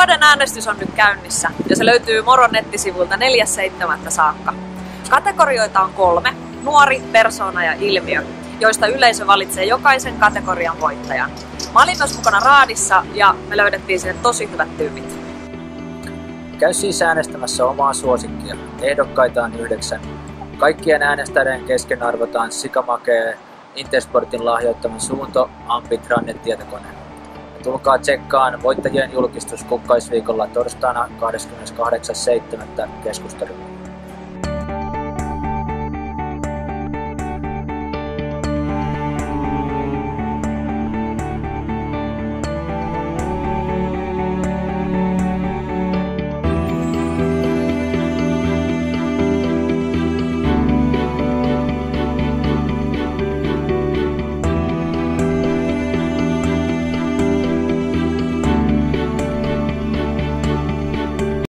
Vuoden äänestys on nyt käynnissä ja se löytyy Moron nettisivuilta 4.7. saakka. Kategorioita on 3, nuori, persoona ja ilmiö, joista yleisö valitsee jokaisen kategorian voittajan. Mä olin myös mukana raadissa ja me löydettiin sinne tosi hyvät tyypit. Käy siis äänestämässä omaa suosikkia. Ehdokkaita on 9. Kaikkien äänestäjien kesken arvotaan sikamakee Intersportin lahjoittama Suunto Ampit rannetietokone. Tulkaa tsekkaan voittajien julkistus kukkaisviikolla torstaina 28.7. keskusteluun.